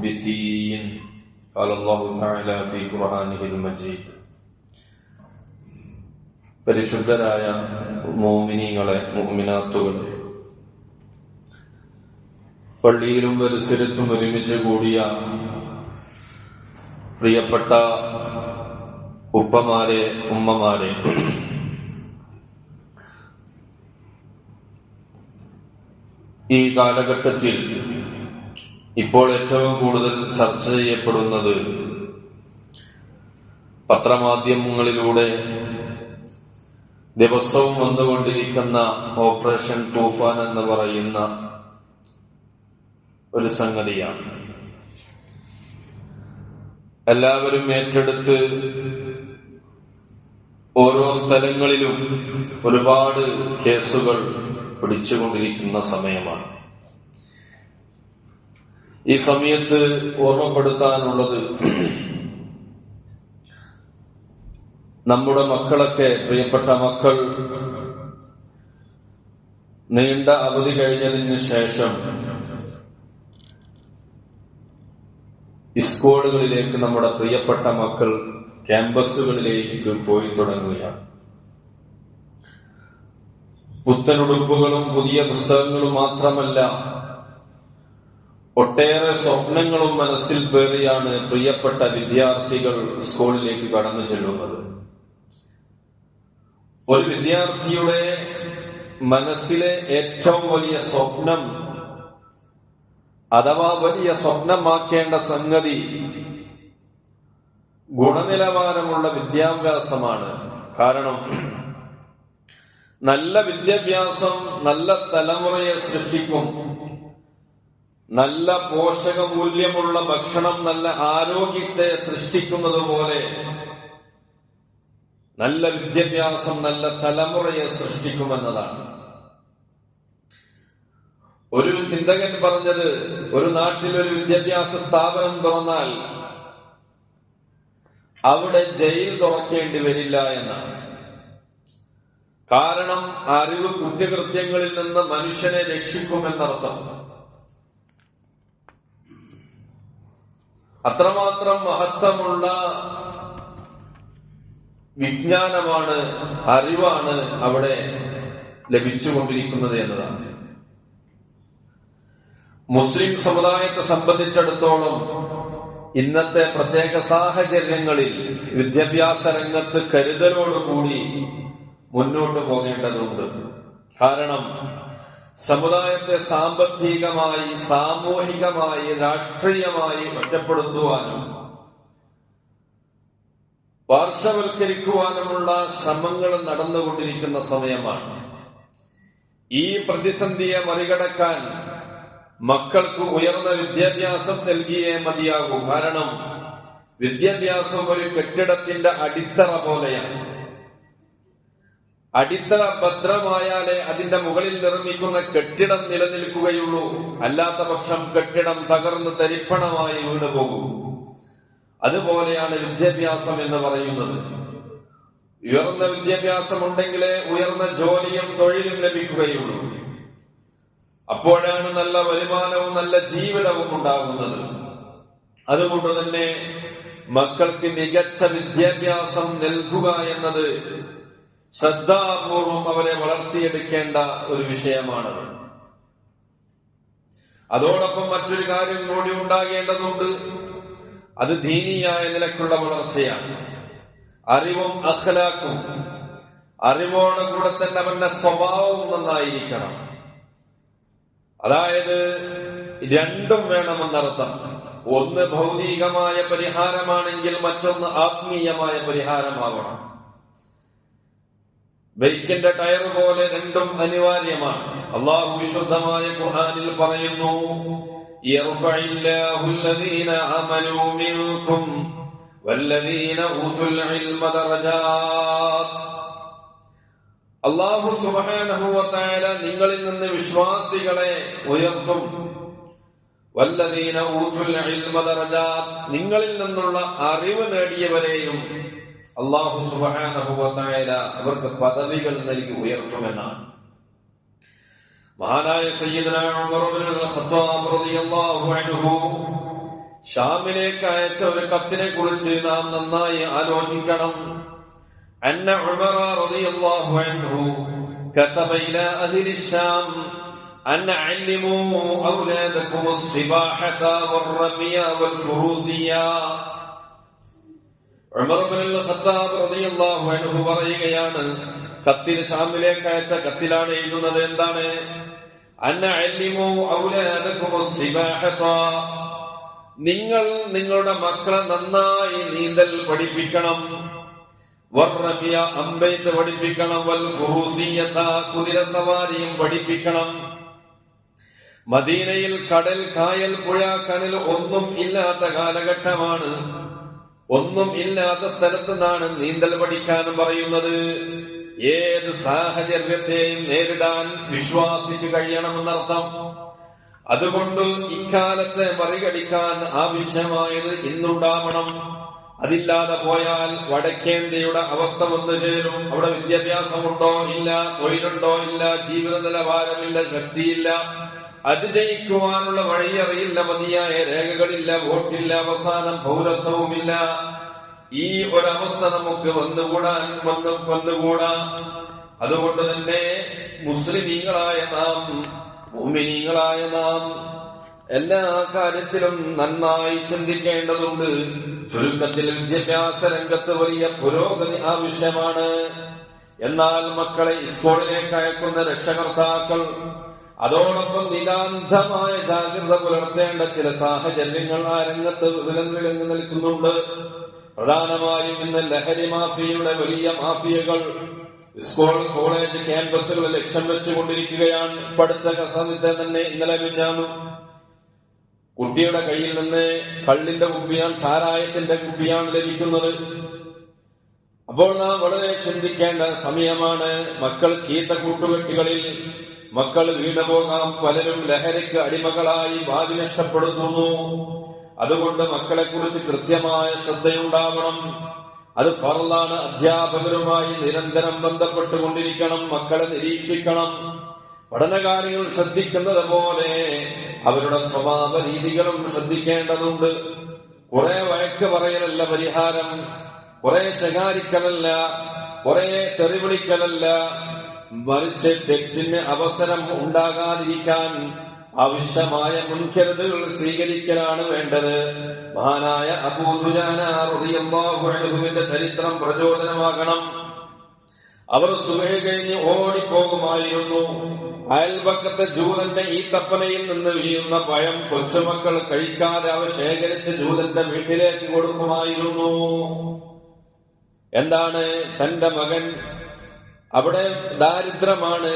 المخبتين قال الله تعالى في قرآنه المجيد. പരിശുദ്ധരായ മുഅ്മിനീങ്ങളെ, മുഅ്മിനാത്തുകളെ, പള്ളിയിലും പരിസരത്തും ഒരുമിച്ച് കൂടിയ പ്രിയപ്പെട്ട ഉപ്പമാരെ, ഉമ്മമാരെ, ഈ കാലഘട്ടത്തിൽ ഇപ്പോൾ ഏറ്റവും കൂടുതൽ ചർച്ച ചെയ്യപ്പെടുന്നത് പത്രമാധ്യമങ്ങളിലൂടെ ദിവസവും വന്നുകൊണ്ടിരിക്കുന്ന ഓപ്പറേഷൻ തൂഫാൻ എന്ന് പറയുന്ന ഒരു സംഗതിയാണ്. എല്ലാവരും ഏറ്റെടുത്ത് ഓരോ സ്ഥലങ്ങളിലും ഒരുപാട് കേസുകൾ പിടിച്ചുകൊണ്ടിരിക്കുന്ന സമയമാണ്. ഈ സമയത്ത് ഓർമ്മപ്പെടുത്താനുള്ളത്, നമ്മുടെ മക്കളൊക്കെ, പ്രിയപ്പെട്ട മക്കൾ, നീണ്ട അവധി കഴിഞ്ഞതിന് ശേഷം സ്കൂളുകളിലേക്ക് നമ്മുടെ പ്രിയപ്പെട്ട മക്കൾ ക്യാമ്പസുകളിലേക്ക് പോയി തുടങ്ങുകയാണ്. പുത്തനുടുപ്പുകളും പുതിയ പുസ്തകങ്ങളും മാത്രമല്ല, ഒട്ടേറെ സ്വപ്നങ്ങളും മനസ്സിൽ പേറിയാണ് പ്രിയപ്പെട്ട വിദ്യാർത്ഥികൾ സ്കൂളിലേക്ക് കടന്നു ചെല്ലുന്നത്. ഒരു വിദ്യാർത്ഥിയുടെ മനസ്സിലെ ഏറ്റവും വലിയ സ്വപ്നം, അഥവാ വലിയ സ്വപ്നമാക്കേണ്ട സംഗതി, ഗുണനിലവാരമുള്ള വിദ്യാഭ്യാസമാണ്. കാരണം നല്ല വിദ്യാഭ്യാസം നല്ല തലമുറയെ സൃഷ്ടിക്കും. നല്ല പോഷകമൂല്യമുള്ള ഭക്ഷണം നല്ല ആരോഗ്യത്തെ സൃഷ്ടിക്കുന്നത് പോലെ നല്ല വിദ്യാഭ്യാസം നല്ല തലമുറയെ സൃഷ്ടിക്കുമെന്നതാണ്. ഒരു ചിന്തകൻ പറഞ്ഞത്, ഒരു നാട്ടിൽ ഒരു വിദ്യാഭ്യാസ സ്ഥാപനം തുറന്നാൽ അവിടെ ജയിൽ തുറക്കേണ്ടി വരില്ല എന്നാണ്. കാരണം അറിവ് കുറ്റകൃത്യങ്ങളിൽ നിന്ന് മനുഷ്യനെ രക്ഷിക്കുമെന്നർത്ഥം. അത്രമാത്രം മഹത്വമുള്ള വിജ്ഞാനമാണ്, അറിവാണ് അവിടെ ലഭിച്ചുകൊണ്ടിരിക്കുന്നത് എന്നതാണ്. മുസ്ലിം സമുദായത്തെ സംബന്ധിച്ചിടത്തോളം ഇന്നത്തെ പ്രത്യേക സാഹചര്യങ്ങളിൽ വിദ്യാഭ്യാസ രംഗത്ത് കരുതലോടുകൂടി മുന്നോട്ട് പോകേണ്ടതുണ്ട്. കാരണം സമുദായത്തെ സാമ്പത്തികമായി, സാമൂഹികമായി, രാഷ്ട്രീയമായി ഒറ്റപ്പെടുത്തുവാനും പാർശ്വവൽക്കരിക്കുവാനുമുള്ള ശ്രമങ്ങൾ നടന്നുകൊണ്ടിരിക്കുന്ന സമയമാണ്. ഈ പ്രതിസന്ധിയെ മറികടക്കാൻ മക്കൾക്ക് ഉയർന്ന വിദ്യാഭ്യാസം നൽകിയേ മതിയാകൂ. കാരണം വിദ്യാഭ്യാസം ഒരു കെട്ടിടത്തിന്റെ അടിത്തറ പോലെയാണ്. അടിത്തറ ഭദ്രമായാലേ അതിന്റെ മുകളിൽ നിർമ്മിക്കുന്ന കെട്ടിടം നിലനിൽക്കുകയുള്ളൂ. അല്ലാത്ത പക്ഷം കെട്ടിടം തകർന്ന് തരിപ്പണമായി വീണുപോകും. അതുപോലെയാണ് വിദ്യാഭ്യാസം എന്ന് പറയുന്നത്. ഉയർന്ന വിദ്യാഭ്യാസം ഉണ്ടെങ്കിലേ ഉയർന്ന ജോലിയും തൊഴിലും ലഭിക്കുകയുള്ളൂ. അപ്പോഴാണ് നല്ല വരുമാനവും നല്ല ജീവിതവും ഉണ്ടാകുന്നത്. അതുകൊണ്ട് തന്നെ മക്കൾക്ക് മികച്ച വിദ്യാഭ്യാസം നൽകുക എന്നത് ശ്രദ്ധാപൂർവം അവരെ വളർത്തിയെടുക്കേണ്ട ഒരു വിഷയമാണ്. അതോടൊപ്പം മറ്റൊരു കാര്യം കൂടി ഉണ്ടാകേണ്ടതുണ്ട്. അത് ദീനിയായ നിലക്കുള്ള വളർച്ചയാണ്. അറിവും അഖ്ലാഖും, അറിവോടെ കൂടെ തന്നെ അവന്റെ സ്വഭാവവും നന്നായിരിക്കണം. അതായത് രണ്ടും വേണമെന്നർത്ഥം. ഒന്ന് ഭൗതികമായ പരിഹാരമാണെങ്കിൽ മറ്റൊന്ന് ആത്മീയമായ പരിഹാരമാവണം. ബൈക്കിന്റെ ടയർ പോലെ രണ്ടും അനിവാര്യമാണ്. അല്ലാഹു വിശുദ്ധമായ ഖുർആനിൽ പറയുന്നു, യർഫഇല്ലാഹു അല്ലദീന ആമനൂ മിൻകും വല്ലദീന ഊതുൽ ഇൽമ ദറജാത്ത്. അല്ലാഹു സുബ്ഹാനഹു വ തആല നിങ്ങളിൽ നിന്ന് വിശ്വാസികളെ ഉയർത്തും. വല്ലദീന ഊതുൽ ഇൽമ ദറജാത്ത്, നിങ്ങളിൽ നിന്നുള്ള അറിവ് നേടിയവരെയും അല്ലാഹു സുബ്ഹാനഹു വ തആല അവർക്ക് പദവികൾ നൽകി ഉയർത്തുമെന്നാണ്. മഹാനായ സയ്യിദുനാ ഉമർ ഇബ്നുൽ ഖത്താബ് റളിയല്ലാഹു അൻഹു ഷാമിലേക്ക് അയച്ച ഒരു കത്തിനെ കുറിച്ച് നാം നന്നായി ആലോചിക്കണം. അന്ന ഉമർ റളിയല്ലാഹു അൻഹു كتب إلى أهل الشام أن علموا أولادكم السباحة والرمي والفروسية. ഉമർ ഇബ്നുൽ ഖത്താബ് റളിയല്ലാഹു അൻഹു പറയുകയാണ്, കത്തിൽ ഷാമിലേക്ക് അയച്ച കത്തിലാണ് എഴുതുന്നത് എന്താണ്? അന്ന അല്ലിമു ഔലാദകും അസ്സിബാഹത, നിങ്ങൾ നിങ്ങളുടെ മക്കളെ നന്നായി നീന്തൽ പഠിപ്പിക്കണം. വർറമിയ, അമ്പെയ്ത്ത് പഠിപ്പിക്കണം. വൽ ഫുറൂസിയത, കുതിര സവാരിയും പഠിപ്പിക്കണം. മദീനയിൽ കടൽ, കായൽ, പുഴ, കനൽ ഒന്നും ഇല്ലാത്ത കാലഘട്ടമാണ്. ഒന്നും ഇല്ലാത്ത സ്ഥലത്ത് നിന്നാണ് നീന്തൽ പഠിക്കാൻ പറയുന്നത്. ഏത് സാഹചര്യത്തെയും നേരിടാൻ വിശ്വാസിക്ക് കഴിയണമെന്നർത്ഥം. അതുകൊണ്ട് ഇക്കാലത്തെ മറികടിക്കാൻ ആവശ്യമായത് ഇന്നുണ്ടാവണം. അതില്ലാതെ പോയാൽ വടക്കേന്ത്യയുടെ അവസ്ഥ വന്നു ചേരും. അവിടെ വിദ്യാഭ്യാസമുണ്ടോ ഇല്ല, തൊഴിലുണ്ടോ ഇല്ല, ജീവിത നിലവാരമില്ല, ശക്തിയില്ല, അതിജയിക്കുവാനുള്ള വഴിയറിയില്ല, മതിയായ രേഖകളില്ല, വോട്ടില്ല, അവസാനം പൗരത്വവുമില്ല. ഈ ഒരവസ്ഥ നമുക്ക് വന്നുകൂടാ. അതുകൊണ്ട് തന്നെ മുസ്ലിമീങ്ങളായ നാം, മുഅ്മിനീങ്ങളായ നാം എല്ലാ കാര്യത്തിലും നന്നായി ചിന്തിക്കേണ്ടതുണ്ട്. ചുരുക്കത്തിൽ വിദ്യാഭ്യാസ രംഗത്ത് വലിയ പുരോഗതി ആവശ്യമാണ്. എന്നാൽ മക്കളെ സ്കൂളിലേക്ക് അയക്കുന്ന രക്ഷകർത്താക്കൾ അതോടൊപ്പം നിതാന്തമായ ജാഗ്രത പുലർത്തേണ്ട ചില സാഹചര്യങ്ങൾ ആ രംഗത്ത് വിലങ്ങി നിൽക്കുന്നുണ്ട്. പ്രധാനമായും ഇന്ന് ലഹരി മാഫിയയുടെ വലിയ മാഫിയകൾ സ്കൂൾ, കോളേജ് ക്യാമ്പസുകൾ ലക്ഷ്യം വെച്ചുകൊണ്ടിരിക്കുകയാണ്. ഇപ്പടുത്ത സമയത്ത് തന്നെ ഇന്നലെ മിഞ്ഞാന്നു കുട്ടിയുടെ കയ്യിൽ നിന്ന് കള്ളിന്റെ കുപ്പിയാണ്, സാരായത്തിന്റെ കുപ്പിയാണ് ലഭിക്കുന്നത്. അപ്പോൾ നാം വളരെ ചിന്തിക്കേണ്ട സമയമാണ്. മക്കൾ ചീത്ത കൂട്ടുകെട്ടുകളിൽ മക്കൾ വീണുപോകാം. പലരും ലഹരിക്ക് അടിമകളായി ഭാവി നഷ്ടപ്പെടുത്തുന്നു. അതുകൊണ്ട് മക്കളെ കുറിച്ച് കൃത്യമായ ശ്രദ്ധയുണ്ടാവണം. അത് ഫർളാണ്. അധ്യാപകരുമായി നിരന്തരം ബന്ധപ്പെട്ടുകൊണ്ടിരിക്കണം. മക്കളെ നിരീക്ഷിക്കണം. പഠനകാര്യങ്ങൾ ശ്രദ്ധിക്കുന്നത് പോലെ അവരുടെ സ്വഭാവ രീതികളും ശ്രദ്ധിക്കേണ്ടതുണ്ട്. കുറെ വഴക്ക് പറയലല്ല പരിഹാരം, കുറെ ശകാരിക്കലല്ല, കുറെ തെറിവിളിക്കലല്ല, മറിച്ച് തെറ്റിന് അവസരം ഉണ്ടാകാതിരിക്കാൻ ആവശ്യമായ മുൻകരുതലുകൾ സ്വീകരിക്കലാണ് വേണ്ടത്. മഹാനായ അബൂ ദുജാന റളിയല്ലാഹു അൻഹുവിന്റെ ചരിത്രം പ്രചോദനമാകണം. അവർ സുബഹി കഴിഞ്ഞ് ഓടിപ്പോകുമായിരുന്നു. അയൽപക്കത്തെ ജൂതന്റെ ഈത്തപ്പനയിൽ നിന്ന് വീഴുന്ന പഴം കൊച്ചുമക്കൾ കഴിക്കാതെ അവ ശേഖരിച്ച് ജൂതന്റെ വീട്ടിലേക്ക് കൊടുക്കുമായിരുന്നു. എന്താണ്? തന്റെ മകൻ അവിടെ ദാരിദ്ര്യമാണ്,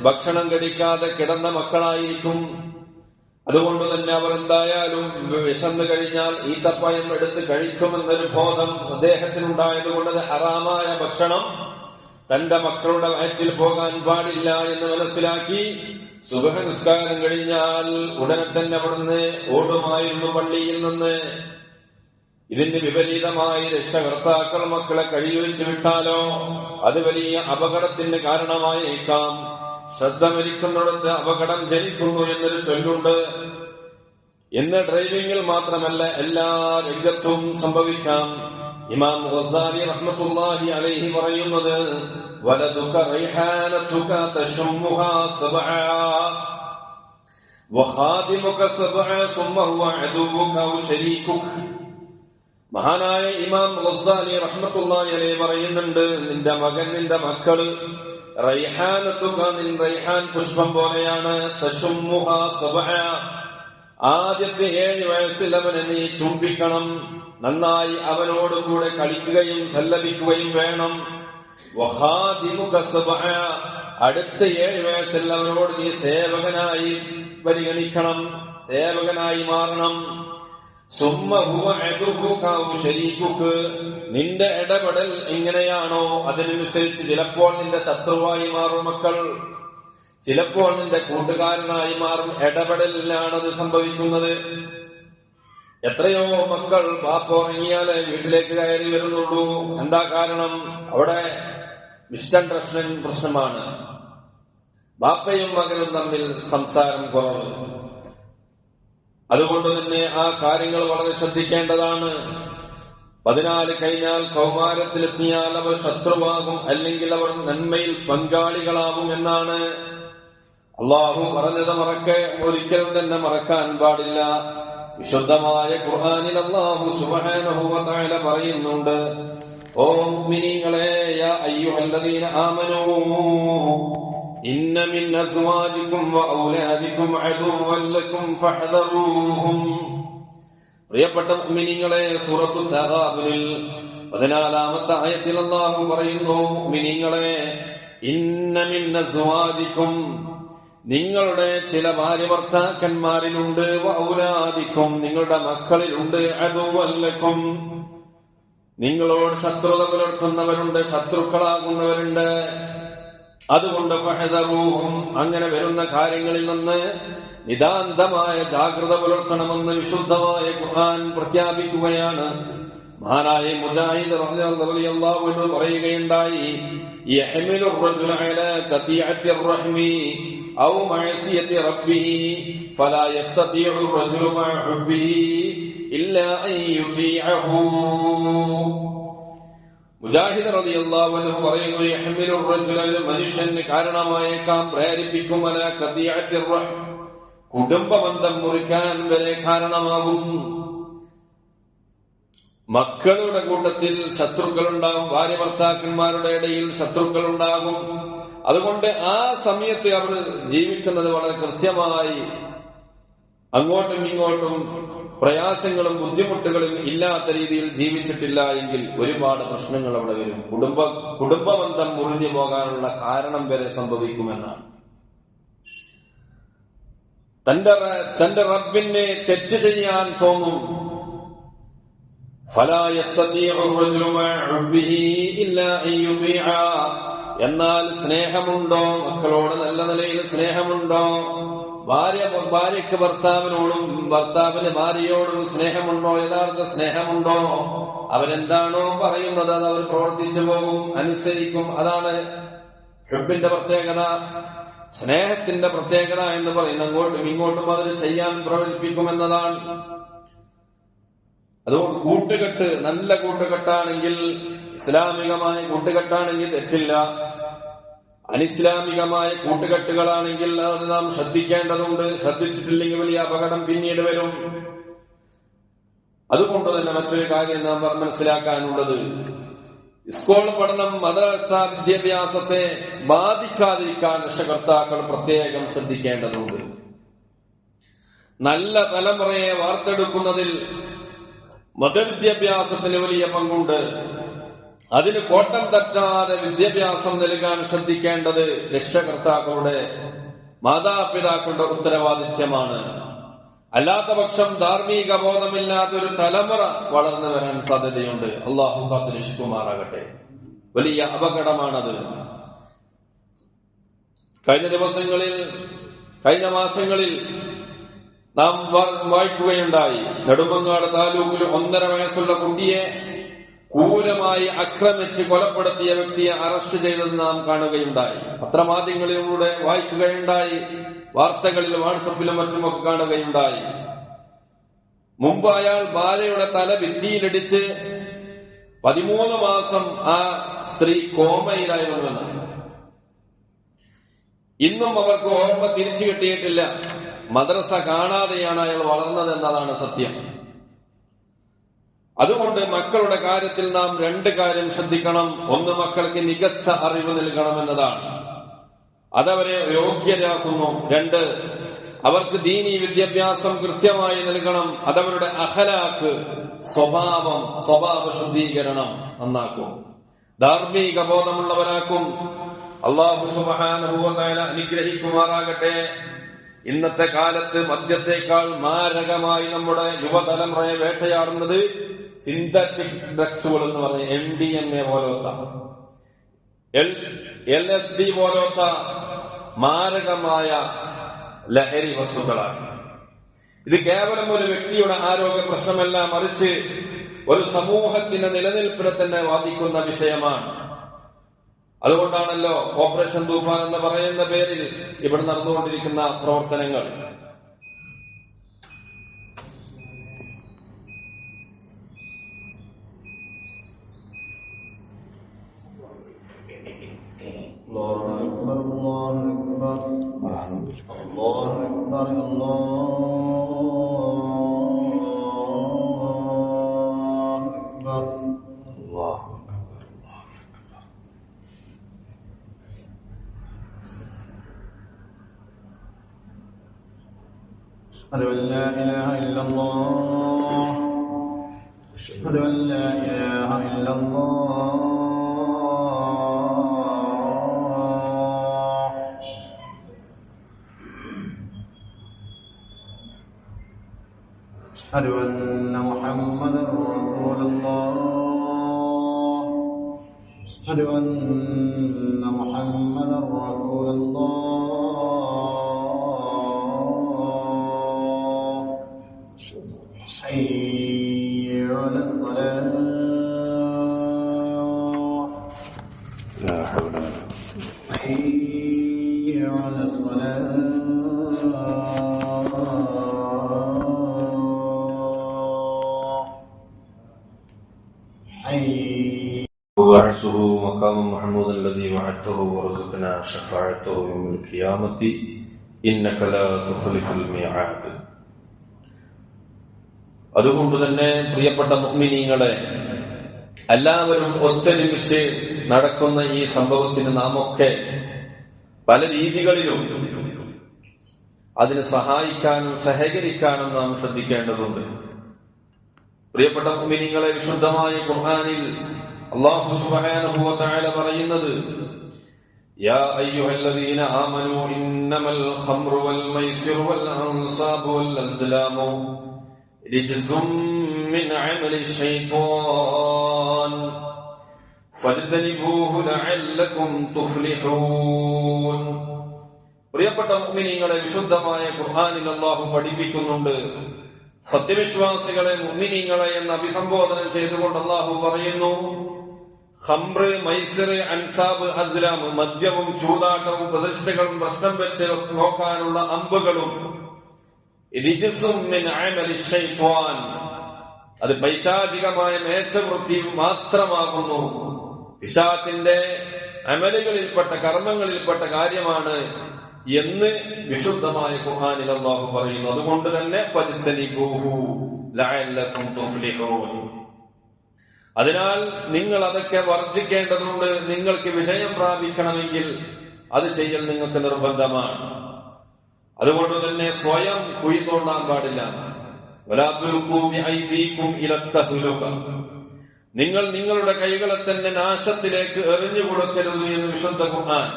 ഭക്ഷണം കഴിക്കാതെ കിടന്ന മക്കളായിരിക്കും. അതുകൊണ്ട് തന്നെ അവർ എന്തായാലും വിശന്നു കഴിഞ്ഞാൽ ഈത്തപ്പഴം എടുത്ത് കഴിക്കുമെന്നൊരു ബോധം അദ്ദേഹത്തിനുണ്ടായതുകൊണ്ട് അത് ഹറാമായ ഭക്ഷണം തന്റെ മക്കളുടെ വയറ്റിൽ പോകാൻ പാടില്ല എന്ന് മനസ്സിലാക്കി സുബ്ഹ് നിസ്കാരം കഴിഞ്ഞാൽ ഉടനെ തന്നെ അവിടുന്ന് ഓടുമായിരുന്നു പള്ളിയിൽ നിന്ന്. ഇതിന് വിപരീതമായി രക്ഷകർത്താക്കൾ മക്കളെ കഴിയുവെച്ച് വിട്ടാലോ അത് വലിയ അപകടത്തിന് കാരണമായേക്കാം. ശ്രദ്ധ മരിക്കുന്നിടത്ത് അപകടം ജനിക്കുന്നു എന്നൊരു ചൊല്ലുണ്ട്. ഇന്ന് ഡ്രൈവിംഗിൽ മാത്രമല്ല എല്ലാ രംഗത്തും സംഭവിക്കാം. ഇമാം ഗസാലി റഹ്മത്തുള്ളാഹി അലൈഹി പറയുന്നത്, വലദുക റൈഹാനതുക തശമ്മുഹാ സബഅ വഖാദിമുക സബഅ സുമ്മ ഹുവ അദുവുക വശരീകുക. മഹാനായ ഇമാം ഗസാലി റഹ്മത്തുള്ളാഹി അലൈഹി പറയുന്നുണ്ട്, നിന്റെ മകൻ, നിന്റെ മക്കള് റൈഹാനതുക, നിൻ റൈഹാൻ പുഷ്പം പോലെയാണ്. തശമ്മുഹാ സബഅ, ആദ്യത്തെ 7 വയസ്സിൽ അവനെ നീ ചുംബിക്കണം. നന്നായി അവനോടുകൂടെ കളിക്കുകയും സല്ലപിക്കുകയും വേണം. വഖാദിമുക സബഅ, അടുത്ത 7 വയസ്സിൽ അവനോട് നീ സേവകനായി പരിഗണിക്കണം, സേവകനായി മാറണം. സുമ്മ ഹുവ അദുവുക വശരീകുക, നിന്റെ ഇടപെടൽ എങ്ങനെയാണോ അതിനനുസരിച്ച് ചിലപ്പോൾ നിന്റെ ശത്രുവായി മാറും മക്കൾ, ചിലപ്പോൾ നിന്റെ കൂട്ടുകാരനായി മാറും. ഇടപെടലിലാണത് സംഭവിക്കുന്നത്. എത്രയോ മക്കൾ ബാപ്പ ഉറങ്ങിയാലേ വീട്ടിലേക്ക് കയറി വരുന്നുള്ളൂ. എന്താ കാരണം? അവിടെ മിസ്അണ്ടർസ്റ്റാൻഡിംഗ് പ്രശ്നമാണ്. ബാപ്പയും മകനും തമ്മിൽ സംസാരം കുറവ്. അതുകൊണ്ട് തന്നെ ആ കാര്യങ്ങൾ വളരെ ശ്രദ്ധിക്കേണ്ടതാണ്. 14 കഴിഞ്ഞാൽ കൗമാരത്തിലെത്തിയാൽ അവർ ശത്രുവാകും, അല്ലെങ്കിൽ അവർ നന്മയിൽ പങ്കാളികളാകും എന്നാണ് അള്ളാഹു പറഞ്ഞത്. ഒരിക്കലും തന്നെ മറക്കാൻ പാടില്ല. വിശുദ്ധമായ ഖുർആനിൽ അല്ലാഹു സുബ്ഹാനഹു വ തആല പറയുന്നുണ്ട്, ഓ മുഅ്മിനീങ്ങളെ, യാ അയ്യുഹല്ലദീന ആമനൂ ഇന്ന മിൻ അസ്വാജികും വ ഔലാദികും അദുവ്വൻ ലക്കും ഫഹ്ദറൂഹും. പ്രിയപ്പെട്ട മുഅ്മിനീങ്ങളെ, സൂറത്തുൽ തഗാബുനിൽ 14-ാമത്തെ ആയത്തിൽ അല്ലാഹു പറയുന്നു, മുഅ്മിനീങ്ങളെ, ഇന്ന മിൻ അസ്വാജികും, നിങ്ങളുടെ ചില ഭാര്യ ഭർത്താക്കന്മാരിലുണ്ട്, ഔലാദിക്കും, നിങ്ങളുടെ മക്കളിലുണ്ട്, അദുവ്വൻ ലക്കും, നിങ്ങളോട് ശത്രുത പുലർത്തുന്നവരുണ്ട്, ശത്രുക്കളാകുന്നവരുണ്ട്. അതുകൊണ്ട് ഫഹദറൂഹും, അങ്ങനെ വരുന്ന കാര്യങ്ങളിൽ നിന്ന് നിതാന്തമായ ജാഗ്രത പുലർത്തണമെന്ന് വിശുദ്ധമായ ഖുർആൻ പ്രഖ്യാപിക്കുകയാണ്. മഹാനായ മുജാഹിദ് റളിയല്ലാഹു അൻഹു പറയുകയുണ്ടായി, യഹ്മിലു റജുല അലാ ഖതിഅത്തി റഹ്മി ഔ മഅസിയത്തി റബ്ബിഹി ഫലാ യസ്തതിഉ റജുലു മഅ ഹുബ്ബിഹി ഇല്ലാ അൻ യുതീഅഹു. മുജാഹിദ് റളിയല്ലാഹു അൻഹു പറയുന്നു, യഹ്മിലു റജുല, മനുഷ്യന് കാരണമായേക്കാം, പ്രേരിപ്പിക്കും, അലാ ഖതിഅത്തി റഹ്ം, കുടുംബബന്ധം മുറിക്കാൻ വരെ കാരണമാകും. മക്കളുടെ കൂട്ടത്തിൽ ശത്രുക്കളുണ്ടാകും, ഭാര്യ ഭർത്താക്കന്മാരുടെ ഇടയിൽ ശത്രുക്കളുണ്ടാകും. അതുകൊണ്ട് ആ സമയത്ത് അവർ ജീവിക്കുന്നത് വളരെ കൃത്യമായി, അങ്ങോട്ടും ഇങ്ങോട്ടും പ്രയാസങ്ങളും ബുദ്ധിമുട്ടുകളും ഇല്ലാത്ത രീതിയിൽ ജീവിച്ചിട്ടില്ല എങ്കിൽ ഒരുപാട് പ്രശ്നങ്ങൾ അവിടെ വരും. കുടുംബബന്ധം മുറിഞ്ഞു പോകാനുള്ള കാരണം വരെ സംഭവിക്കുമെന്നാണ്. തന്റെ റബ്ബിനെ തെറ്റ് ചെയ്യാൻ തോന്നും. എന്നാൽ സ്നേഹമുണ്ടോ, മക്കളോട് നല്ല നിലയിൽ സ്നേഹമുണ്ടോ, ഭാര്യയ്ക്ക് ഭർത്താവിനോടും ഭർത്താവിന് ഭാര്യയോടും സ്നേഹമുണ്ടോ, യഥാർത്ഥ സ്നേഹമുണ്ടോ, അവരെന്താണോ പറയുന്നത് അത് അവർ പ്രവർത്തിച്ചു പോകും, അനുസരിക്കും. അതാണ് ഹുബ്ബിന്റെ പ്രത്യേകത, സ്നേഹത്തിന്റെ പ്രത്യേകത എന്ന് പറയുന്നത്. അങ്ങോട്ടും ഇങ്ങോട്ടും അതിന് ചെയ്യാൻ പ്രവർത്തിപ്പിക്കുമെന്നതാണ്. അതുകൊണ്ട് കൂട്ടുകെട്ട് നല്ല കൂട്ടുകെട്ടാണെങ്കിൽ, ഇസ്ലാമികമായ കൂട്ടുകെട്ടാണെങ്കിൽ തെറ്റില്ല. അനിസ്ലാമികമായ കൂട്ടുകെട്ടുകളാണെങ്കിൽ അത് നാം ശ്രദ്ധിക്കേണ്ടതുണ്ട്. ശ്രദ്ധിച്ചിട്ടില്ലെങ്കിൽ വലിയ അപകടം പിന്നീട് വരും. അതുകൊണ്ട് തന്നെ മറ്റൊരു കാര്യം നാം മനസ്സിലാക്കാനുള്ളത്, സ്കൂൾ പഠനം, മദ്രസ വിദ്യാഭ്യാസത്തെ ബാധിക്കാതിരിക്കാൻ രക്ഷകർത്താക്കൾ പ്രത്യേകം ശ്രദ്ധിക്കേണ്ടതുണ്ട്. നല്ല തലമുറയെ വാർത്തെടുക്കുന്നതിൽ മതവിദ്യാഭ്യാസത്തിന് വലിയ പങ്കുണ്ട്. അതിന് കോട്ടം തട്ടാതെ വിദ്യാഭ്യാസം നൽകാൻ ശ്രദ്ധിക്കേണ്ടത് രക്ഷകർത്താക്കളുടെ, മാതാപിതാക്കളുടെ ഉത്തരവാദിത്യമാണ്. അല്ലാത്ത പക്ഷം ധാർമ്മിക ബോധമില്ലാത്തൊരു തലമുറ വളർന്നു വരാൻ സാധ്യതയുണ്ട്. അള്ളാഹു കാത്തുരക്ഷിക്കുമാറാകട്ടെ. വലിയ അപകടമാണത്. കഴിഞ്ഞ മാസങ്ങളിൽ നാം വായിക്കുകയുണ്ടായി, നെടുമങ്ങാട് താലൂക്കിൽ 1.5 വയസ്സുള്ള കുട്ടിയെ ക്രൂരമായി ആക്രമിച്ച് കൊലപ്പെടുത്തിയ വ്യക്തിയെ അറസ്റ്റ് ചെയ്തത് നാം കാണുകയുണ്ടായി. പത്രമാധ്യമങ്ങളിലൂടെ വായിക്കുകയുണ്ടായി, വാർത്തകളിൽ വാട്സപ്പിലും മറ്റുമൊക്കെ കാണുകയുണ്ടായി. മുമ്പ് അയാൾ ഭാര്യയുടെ തല ഭിത്തിയിലിടിച്ച് 13 മാസം ആ സ്ത്രീ കോമയിലായിരുന്നുവെന്നാണ്. ഇന്നും അവർക്ക് ഓർമ്മ തിരിച്ചു കിട്ടിയിട്ടില്ല. മദ്രസ കാണാതെയാണ് അയാൾ വളർന്നതെന്നതാണ് സത്യം. അതുകൊണ്ട് മക്കളുടെ കാര്യത്തിൽ നാം 2 കാര്യം ശ്രദ്ധിക്കണം. ഒന്ന്, മക്കൾക്ക് മികച്ച അറിവ് നൽകണമെന്നതാണ്, അതവരെ യോഗ്യരാക്കുന്നു. 2, അവർക്ക് ദീനീ വിദ്യാഭ്യാസം കൃത്യമായി നൽകണം. അതവരുടെ അഖലാഖ്, സ്വഭാവ ശുദ്ധീകരണം നന്നാക്കും, ധാർമ്മിക ബോധമുള്ളവരാക്കും. അല്ലാഹു സുബ്ഹാനഹു വ തആല അനുഗ്രഹിക്കുമാറാകട്ടെ. ഇന്നത്തെ കാലത്ത് മദ്യത്തേക്കാൾ മാരകമായി നമ്മുടെ യുവതലമുറയെ വേട്ടയാടുന്നത് സിന്തറ്റിക് ഡ്രഗ്സുകൾ എന്ന് പറഞ്ഞ MDMA പോലത്തെ, LSD പോലത്തെ മാരകമായ ലഹരി വസ്തുക്കളാണ്. ഇത് കേവലം ഒരു വ്യക്തിയുടെ ആരോഗ്യ പ്രശ്നമല്ല, മറിച്ച് ഒരു സമൂഹത്തിന്റെ നിലനിൽപ്പിനെ തന്നെ ബാധിക്കുന്ന വിഷയമാണ്. അതുകൊണ്ടാണല്ലോ ഓപ്പറേഷൻ തൂഫാൻ എന്ന് പറയുന്ന പേരിൽ ഇവിടെ നടന്നുകൊണ്ടിരിക്കുന്ന പ്രവർത്തനങ്ങൾ. أشهد أن لا إله إلا الله أشهد أن لا إله إلا الله أشهد أن محمدا رسول الله أشهد أن محمدا رسول الله حي على الصلاة لا حول حي على الصلاة وبعثه مقام محمود الذي وعدته ورزقنا شفاعته يوم القيامة إنك لا تخلف الميعاد. അതുകൊണ്ട് തന്നെ പ്രിയപ്പെട്ട മുഅ്മിനീങ്ങളെ, എല്ലാവരും ഒത്തൊരുമിച്ച് നടക്കുന്ന ഈ സംഭവത്തിന് നാമൊക്കെ പല രീതികളിലും അതിന് സഹായിക്കാനും സഹകരിക്കാനും നാം ശ്രദ്ധിക്കേണ്ടതുണ്ട്. പ്രിയപ്പെട്ട മുഅ്മിനീങ്ങളെ, വിശുദ്ധമായ ഖുർആനിൽ അല്ലാഹു സുബ്ഹാനഹു വ തആല പറയുന്നത്, യാ അയ്യുഹല്ലദീന ആമനൂ ഇന്നമൽ ഖംറു വൽ മൈസിറു വൽ അൻസാബു വൽ അസ്ലാമു റിജ്സും മിൻ അമലി ശൈത്വാൻ ഫജ്തനിബൂഹു ലഅല്ലകും തുഫ്ലിഹൂൻ. പ്രിയപ്പെട്ട മുഅ്മിനീങ്ങളെ, വിശുദ്ധമായ ഖുർആനിൽ അല്ലാഹു പഠിപ്പിക്കുന്നുണ്ട്, സത്യവിശ്വാസികളെ, മുഅ്മിനീങ്ങളെ എന്ന് അഭിസംബോധന ചെയ്തുകൊണ്ട് അല്ലാഹു പറയുന്നു, ഖംർ, മൈസിർ, അൻസാബ്, അസ്ലാം, മദ്യവും ചൂതാട്ടവും പ്രതിഷ്ഠകളും പ്രശ്നം വെച്ച് നോക്കാനുള്ള അമ്പുകളും റിജ്സും മിൻ അമലി ശൈത്വാൻ, അത് പൈശാചികമായ മേശവൃത്തി മാത്രമാകുന്നു, പിശാചിന്റെ അമലുകളിൽപ്പെട്ട കർമ്മങ്ങളിൽപ്പെട്ട കാര്യമാണ് എന്ന് വിശുദ്ധമായ ഖുർആനിൽ അല്ലാഹു പറയുന്നു. അതുകൊണ്ട് തന്നെ ഫജ്തനിബൂഹു ലഅല്ലകും തുഫ്ലിഹൂൻ, അതിനാൽ നിങ്ങൾ അതൊക്കെ വർജിക്കേണ്ടതുണ്ട്. നിങ്ങൾക്ക് വിജയം പ്രാപിക്കണമെങ്കിൽ അത് ചെയ്യൽ നിങ്ങൾക്ക് നിർബന്ധമാണ്. അതുകൊണ്ട് തന്നെ സ്വയം കുഴി തോണ്ടാൻ പാടില്ല. വലാ തുൽഖൂ ബിഐദീകും ഇലത്തഹ്ലുക, നിങ്ങൾ നിങ്ങളുടെ കൈകളെ തന്നെ നാശത്തിലേക്ക് എറിഞ്ഞു കൊടുക്കരുത് എന്ന് വിശുദ്ധ ഖുർആൻ.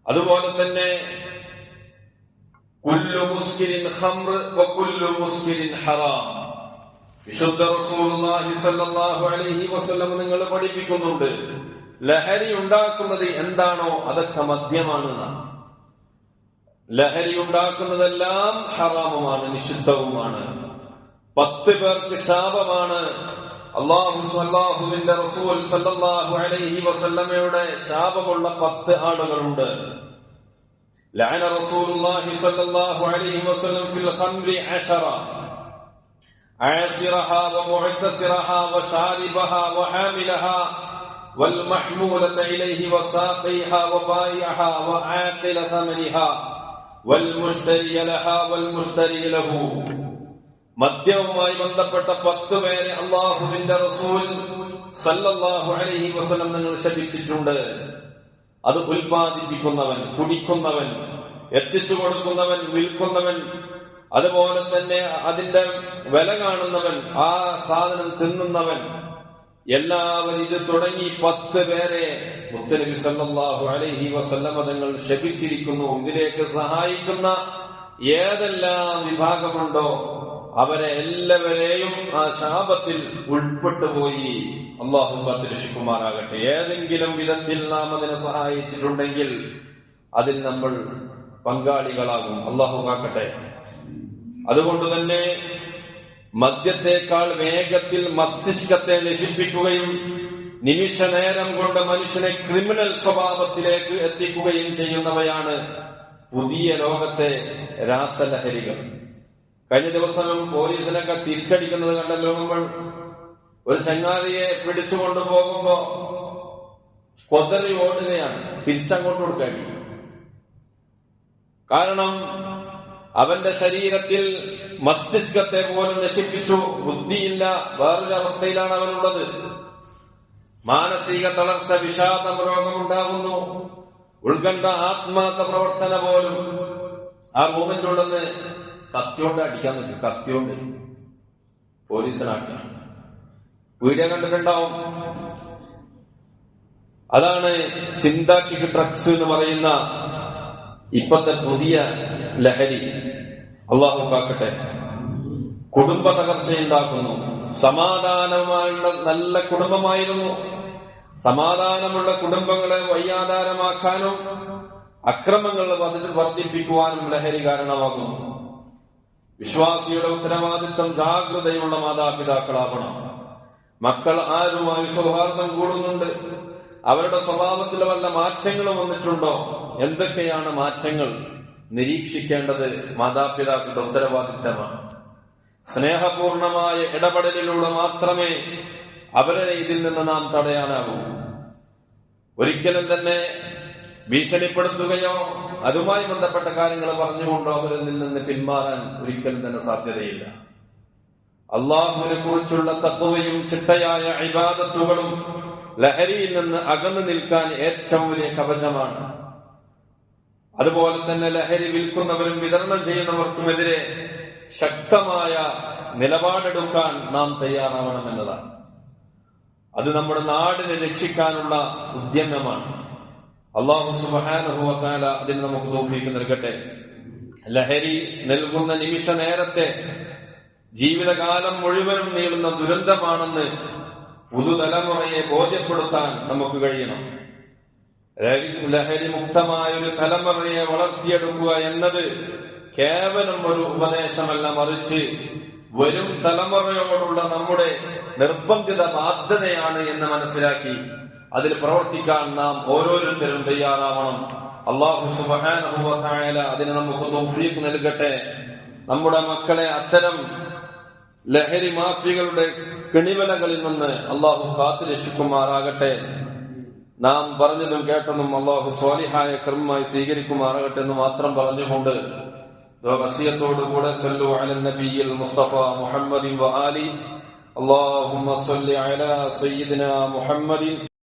അതുപോലെ തന്നെ കുല്ലു മുസ്കിരിൻ ഖംർ വ കുല്ലു മുസ്കിരിൻ ഹറാം, വിശുദ്ധ റസൂലുള്ളാഹി സ്വല്ലല്ലാഹു അലൈഹി വസല്ലം നിങ്ങൾ പഠിപ്പിക്കുന്നുണ്ട്, ലഹരി ഉണ്ടാക്കുന്നത് എന്താണോ അതൊക്കെ മദ്യമാണ്. ലഹരി ഉണ്ടാക്കുന്നതെല്ലാം ഹറാമുമാണ്, നിഷിദ്ധവുമാണ്. 10 പേർക്ക് ശാപമാണ്. അല്ലാഹുവിന്റെ റസൂൽ സല്ലല്ലാഹു അലൈഹി വസല്ലമയുടെ ശാപമുള്ള 10 ആളുകളുണ്ട്. ലഅന റസൂലുള്ളാഹി സല്ലല്ലാഹു അലൈഹി വസല്ലം ഫിൽ ഖംറി 10 ആസിറഹാ വമുഅ്തസിറഹാ വശാരിബഹാ വഹാമിലഹാ വൽമഹ്മൂലത ഇലൈഹി വസാഖിഹാ വബായിഅഹാ വആഖില തമനിഹാ വൽമുശ്തരി ലഹാ വൽമുശ്തരി ലഹു. മദ്യവുമായി ബന്ധപ്പെട്ട 10 പേരെ അല്ലാഹുവിന്റെ റസൂൽ സല്ലല്ലാഹു അലൈഹി വസല്ലം നിങ്ങൾ ശപിച്ചിട്ടുണ്ട്. അത് ഉൽപാദിപ്പിക്കുന്നവൻ, കുടിക്കുന്നവൻ, എത്തിച്ചു കൊടുക്കുന്നവൻ, വിൽക്കുന്നവൻ, അതുപോലെ തന്നെ അതിന്റെ വില കാണുന്നവൻ, ആ സാധനം തിന്നുന്നവൻ, എല്ലാവരും ഇത് തുടങ്ങി 10 പേരെ മുത്തനബി സല്ലല്ലാഹു അലൈഹി വസല്ലം തങ്ങൾ ശപിച്ചിരിക്കുന്നു. ഇതിലേക്ക് സഹായിക്കുന്ന ഏതെല്ലാം വിഭാഗമുണ്ടോ അവരെ എല്ലാവരെയും ആ ശാപത്തിൽ ഉൾപ്പെട്ടുപോയി. അല്ലാഹു കാത്തുരക്ഷിക്കുമാറാകട്ടെ. ഏതെങ്കിലും വിധത്തിൽ നാം അതിനെ സഹായിച്ചിട്ടുണ്ടെങ്കിൽ അതിൽ നമ്മൾ പങ്കാളികളാകും. അല്ലാഹു കാക്കട്ടെ. അതുകൊണ്ട് തന്നെ മദ്യത്തെക്കാൾ വേഗത്തിൽ മസ്തിഷ്കത്തെ നശിപ്പിക്കുകയും നിമിഷ നേരം കൊണ്ട് മനുഷ്യനെ ക്രിമിനൽ സ്വഭാവത്തിലേക്ക് എത്തിക്കുകയും ചെയ്യുന്നവയാണ് പുതിയ ലോകത്തെ രാസലഹരികൾ. കഴിഞ്ഞ ദിവസം പോലീസിനൊക്കെ തിരിച്ചടിക്കുന്നത് കണ്ടല്ലോ നമ്മൾ. ഒരു ചങ്ങാതിയെ പിടിച്ചുകൊണ്ടു പോകുമ്പോ കൊതറി ഓടുകയാണ്, തിരിച്ചങ്ങോട്ട് കൊടുക്കാൻ. കാരണം അവന്റെ ശരീരത്തിൽ മസ്തിഷ്കത്തെ പോലും നശിപ്പിച്ചു. ബുദ്ധിയില്ല, വേറൊരവസ്ഥയിലാണ് അവനുള്ളത്. മാനസിക തളർച്ച, വിഷാദം, രോഗമുണ്ടാകുന്നു. ഉത്കണ്ഠ, ആത്മാർത്ഥ പ്രവർത്തന പോലും ആ മൂവ്മെന്റുണ്ടെന്ന് കത്തിയോണ്ട് അടിക്കാൻ നിൽക്കും. കത്തിയോണ്ട് പോലീസിനാക്കാൻ വീഡിയോ കണ്ടിട്ടുണ്ടാവും. അതാണ് സിന്തറ്റിക് ഡ്രഗ്സ് എന്ന് പറയുന്ന ഇപ്പത്തെ പുതിയ ലഹരി. അള്ളാഹു കാക്കട്ടെ. കുടുംബ തകർച്ചയുണ്ടാക്കുന്നു. സമാധാനമുള്ള നല്ല കുടുംബമായിരുന്നു. സമാധാനമുള്ള കുടുംബങ്ങളെ വയ്യാധാരമാക്കാനും അക്രമങ്ങൾ വർദ്ധിപ്പിക്കുവാനും ലഹരി കാരണമാകുന്നു. വിശ്വാസിയുടെ ഉത്തരവാദിത്വം ജാഗ്രതയുള്ള മാതാപിതാക്കളാവണം. മക്കൾ ആരുമായി സൗഹാർദ്ദം കൂടുന്നുണ്ട്, അവരുടെ സ്വഭാവത്തിൽ വല്ല മാറ്റങ്ങളും വന്നിട്ടുണ്ടോ, എന്തൊക്കെയാണ് മാറ്റങ്ങൾ നിരീക്ഷിക്കേണ്ടത് മാതാപിതാക്കളുടെ ഉത്തരവാദിത്തമാണ്. സ്നേഹപൂർണമായ ഇടപെടലിലൂടെ മാത്രമേ അവരെ ഇതിൽ നിന്ന് നാം തടയാനാകൂ. ഒരിക്കലും തന്നെ ഭീഷണിപ്പെടുത്തുകയോ അതുമായി ബന്ധപ്പെട്ട കാര്യങ്ങൾ പറഞ്ഞുകൊണ്ടോ അവരിൽ നിന്ന് പിന്മാറാൻ ഒരിക്കലും തന്നെ സാധ്യതയില്ല. അള്ളാഹുവിനെ കുറിച്ചുള്ള തഖ്വയും ചിട്ടയായ ഇബാദത്തുകളും ലഹരിയിൽ നിന്ന് അകന്നു നിൽക്കാൻ ഏറ്റവും വലിയ കവചമാണ്. അതുപോലെ തന്നെ ലഹരി വിൽക്കുന്നവരും വിതരണം ചെയ്യുന്നവർക്കുമെതിരെ ശക്തമായ നിലപാടെടുക്കാൻ നാം തയ്യാറാവണമെന്നതാണ്. അത് നമ്മുടെ നാടിനെ രക്ഷിക്കാനുള്ള ഉദ്യമമാണ്. അല്ലാഹു സുബ്ഹാനഹു വ തആല അതിന് നമുക്ക് തൗഫീഖ് നൽകട്ടെ. ലഹരി നൽകുന്ന നിമിഷ നേരത്തെ ജീവിതകാലം മുഴുവനും നീളുന്ന ദുരന്തമാണെന്ന് പുതുതലമുറയെ ബോധ്യപ്പെടുത്താൻ നമുക്ക് കഴിയണം. ലഹരി മുക്തമായ ഒരു തലമുറയെ വളർത്തിയെടുക്കുക എന്നത് കേവലം ഒരു ഉപദേശമല്ല, മറിച്ച് വരും തലമുറയോടുള്ള നമ്മുടെ നിർബന്ധിത ബാധ്യതയാണ് എന്ന് മനസ്സിലാക്കി അതിൽ പ്രവർത്തിക്കാൻ നാം ഓരോരുത്തരും തയ്യാറാവണം. അല്ലാഹു സുബ്ഹാനഹു വ തആല അതിന് നമുക്ക് തൗഫീഖ് നൽകട്ടെ. നമ്മുടെ മക്കളെ അത്തരം ലഹരി മാഫിയകളുടെ കെണിവലകളിൽ നിന്ന് അല്ലാഹു കാത്തുരക്ഷിക്കുമാറാകട്ടെ. നാം പറഞ്ഞതും കേട്ടതും അല്ലാഹു സ്വാലിഹായ കർമ്മമായി സ്വീകരിക്കുമാറാകട്ടെ എന്ന് മാത്രം പറഞ്ഞുകൊണ്ട് വസിയത്തോടുകൂടെ സല്ലു അലൻ നബിയിൽ മുസ്തഫ മുഹമ്മദിൻ വ ആലി. അല്ലാഹുമ്മ സല്ലി അലാ സയ്യിദിനാ മുഹമ്മദിൻ